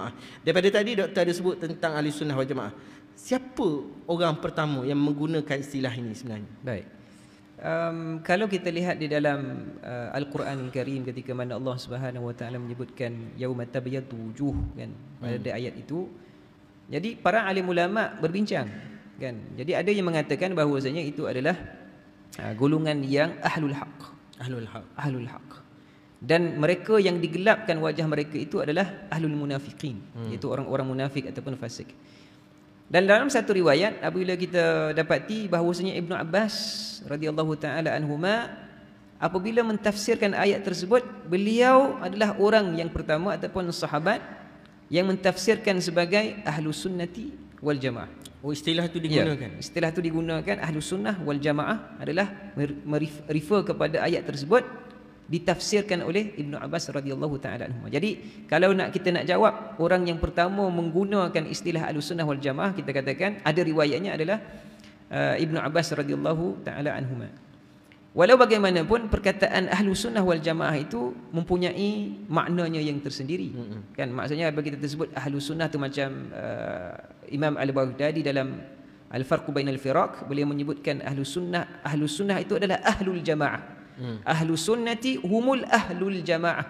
jamaah. Daripada tadi doktor ada sebut tentang ahli sunnah wal jamaah. Siapa orang pertama yang menggunakan istilah ini sebenarnya? Baik. Kalau kita lihat di dalam Al-Quranul Karim ketika mana Allah Subhanahu wa taala menyebutkan yauma tabyaddu wujuh kan pada ayat itu, jadi para alim ulama berbincang kan. Jadi ada yang mengatakan bahawasanya itu adalah golongan yang ahlul haq. Ahlul haq. Dan mereka yang digelapkan wajah mereka itu adalah ahlul munafiqin, iaitu orang-orang munafik ataupun fasik. Dan dalam satu riwayat apabila kita dapati bahawasanya Ibnu Abbas radhiyallahu taala anhuma apabila mentafsirkan ayat tersebut, beliau adalah orang yang pertama ataupun sahabat yang mentafsirkan sebagai ahlus sunnati wal jamaah. Oh, istilah itu digunakan. Ya, istilah itu digunakan, ahlus sunnah wal jamaah adalah refer kepada ayat tersebut, ditafsirkan oleh Ibnu Abbas radhiyallahu taala anhu. Jadi kalau kita nak jawab orang yang pertama menggunakan istilah Ahlussunnah wal Jamaah, kita katakan ada riwayatnya adalah Ibnu Abbas radhiyallahu taala anhuma. Walau bagaimanapun perkataan Ahlussunnah wal Jamaah itu mempunyai maknanya yang tersendiri. Kan maksudnya bagi kita tersebut Ahlussunnah tu macam Imam Al-Baghdadi dalam Al-Farq Bainal Firaq, beliau menyebutkan Ahlussunnah itu adalah ahlul jamaah. Ahlus sunnati humul ahlul jamaah,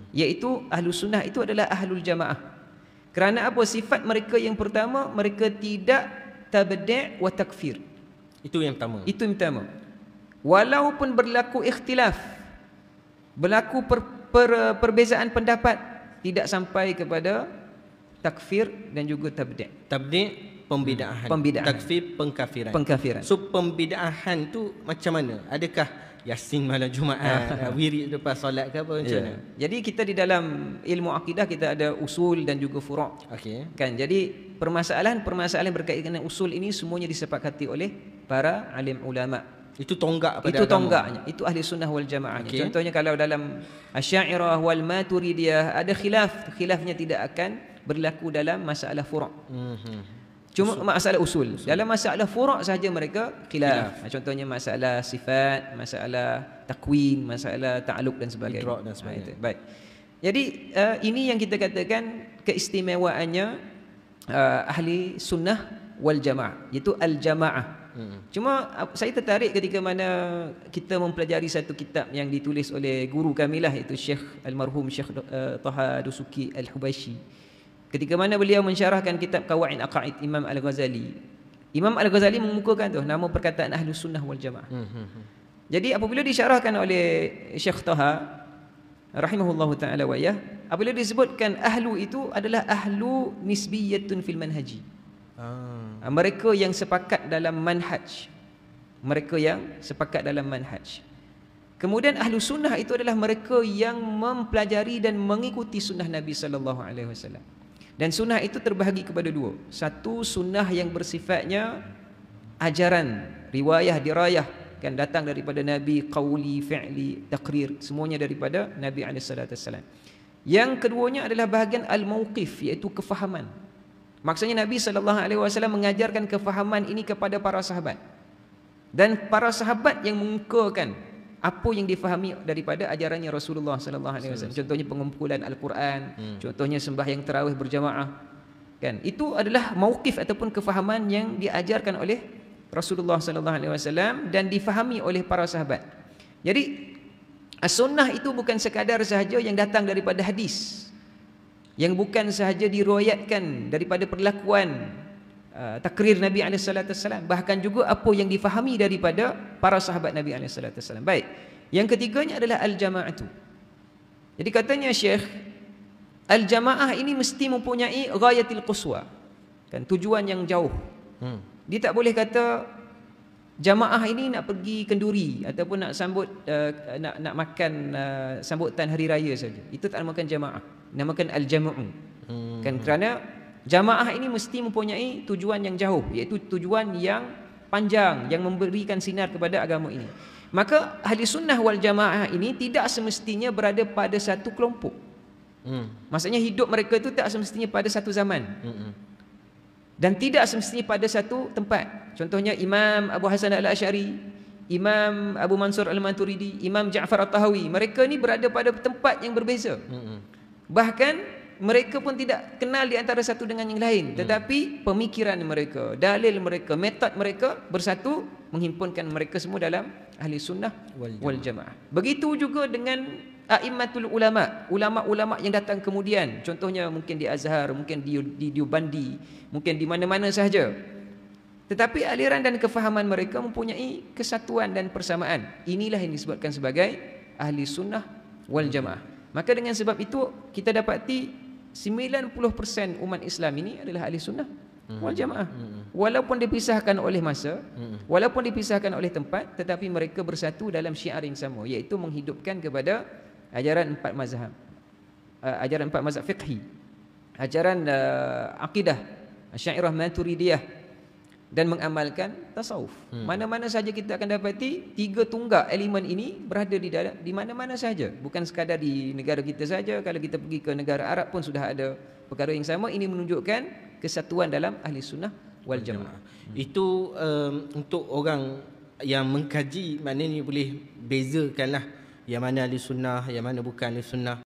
iaitu ahlus sunnah itu adalah ahlul jamaah. Kerana apa? Sifat mereka yang pertama, mereka tidak tabdi' wa takfir. Itu yang pertama. Itu yang pertama. Walaupun berlaku ikhtilaf, berlaku perbezaan pendapat, tidak sampai kepada takfir dan juga tabdi'. Tabdi' pembidaahan. Takfir pengkafiran. So pembidaahan tu macam mana? Adakah Yasin malam Jumaat, wirid lepas solat ke apa macam mana? Jadi kita di dalam ilmu akidah kita ada usul dan juga furu'. Okey. Kan, jadi permasalahan berkaitan dengan usul ini semuanya disepakati oleh para alim ulama. Itu tonggak pada itu agama. Tonggaknya. Itu ahli sunnah wal jamaah. Okay. Contohnya kalau dalam Asy'ariyah wal Maturidiyah ada khilafnya tidak akan berlaku dalam masalah furu'. Cuma masalah usul. Dalam masalah furu' sahaja mereka khilaf. Contohnya masalah sifat, masalah takwin, masalah ta'alluq dan sebagainya. Idrak dan sebagainya. Baik. Jadi ini yang kita katakan keistimewaannya ahli sunnah wal jamaah, iaitu al-jamaah. Cuma saya tertarik ketika mana kita mempelajari satu kitab yang ditulis oleh guru kami lah, iaitu Syekh almarhum Syekh Taha Dusuki Al-Hubashi. Ketika mana beliau mensyarahkan kitab Qawaid Aqaid Imam Al-Ghazali. Imam Al-Ghazali mengemukakan tu nama perkataan Ahlus Sunnah wal Jamaah. Jadi apabila disyarahkan oleh Syekh Taha rahimahullahu taala wayah, apabila disebutkan ahlu itu adalah ahlu nisbiyatun fil manhaji. Mereka yang sepakat dalam manhaj. Mereka yang sepakat dalam manhaj. Kemudian ahlu sunnah itu adalah mereka yang mempelajari dan mengikuti sunnah Nabi sallallahu alaihi wasallam. Dan sunnah itu terbahagi kepada dua. Satu, sunnah yang bersifatnya ajaran, riwayah, dirayah, kan datang daripada Nabi, qauli, fi'li, taqrir, semuanya daripada Nabi SAW. Yang keduanya adalah bahagian al-mauqif, iaitu kefahaman. Maksudnya Nabi SAW mengajarkan kefahaman ini kepada para sahabat. Dan para sahabat yang mengukuhkan apa yang difahami daripada ajarannya Rasulullah sallallahu alaihi wasallam. Contohnya pengumpulan Al-Quran, contohnya sembahyang tarawih berjamaah. Kan? Itu adalah mauqif ataupun kefahaman yang diajarkan oleh Rasulullah sallallahu alaihi wasallam dan difahami oleh para sahabat. Jadi as-sunnah itu bukan sekadar sahaja yang datang daripada hadis, yang bukan sahaja diriwayatkan daripada perlakuan takrir Nabi SAW, bahkan juga apa yang difahami daripada para sahabat Nabi SAW. Baik, yang ketiganya adalah al-jama'atu. Jadi katanya Syekh, al-jama'ah ini mesti mempunyai ghayatil quswa, kan, tujuan yang jauh. Dia tak boleh kata jamaah ini nak pergi kenduri ataupun nak sambut nak makan sambutan hari raya saja. Itu tak namakan jamaah, namakan al-jama'u. Kan, kerana jamaah ini mesti mempunyai tujuan yang jauh, iaitu tujuan yang panjang yang memberikan sinar kepada agama ini. Maka ahli sunnah wal jamaah ini tidak semestinya berada pada satu kelompok. Maksudnya hidup mereka itu tak semestinya pada satu zaman. Dan tidak semestinya pada satu tempat. Contohnya Imam Abu Hasan Al-Asy'ari, Imam Abu Mansur Al-Maturidi, Imam Ja'far At-Tahawi, mereka ni berada pada tempat yang berbeza. Bahkan mereka pun tidak kenal di antara satu dengan yang lain, tetapi pemikiran mereka, dalil mereka, metod mereka bersatu menghimpunkan mereka semua dalam ahli sunnah wal jamaah. Begitu juga dengan a'immatul ulama, ulama-ulama yang datang kemudian, contohnya mungkin di Azhar, mungkin di Diubandi, mungkin di mana-mana sahaja. Tetapi aliran dan kefahaman mereka mempunyai kesatuan dan persamaan. Inilah yang disebutkan sebagai ahli sunnah wal jamaah. Maka dengan sebab itu kita dapati 90% umat Islam ini adalah ahli sunnah wal jamaah. Walaupun dipisahkan oleh masa, walaupun dipisahkan oleh tempat, tetapi mereka bersatu dalam syiar yang sama, iaitu menghidupkan kepada ajaran 4 mazhab. Ajaran 4 mazhab fiqhi, ajaran akidah Asy'ariyah Maturidiyah, dan mengamalkan tasawuf. Mana-mana saja kita akan dapati 3 tunggak elemen ini berada di mana-mana saja, bukan sekadar di negara kita saja. Kalau kita pergi ke negara Arab pun sudah ada perkara yang sama. Ini menunjukkan kesatuan dalam ahli sunnah wal jamaah. Itu untuk orang yang mengkaji, maknanya boleh bezakanlah yang mana ahli sunnah, yang mana bukan ahli sunnah.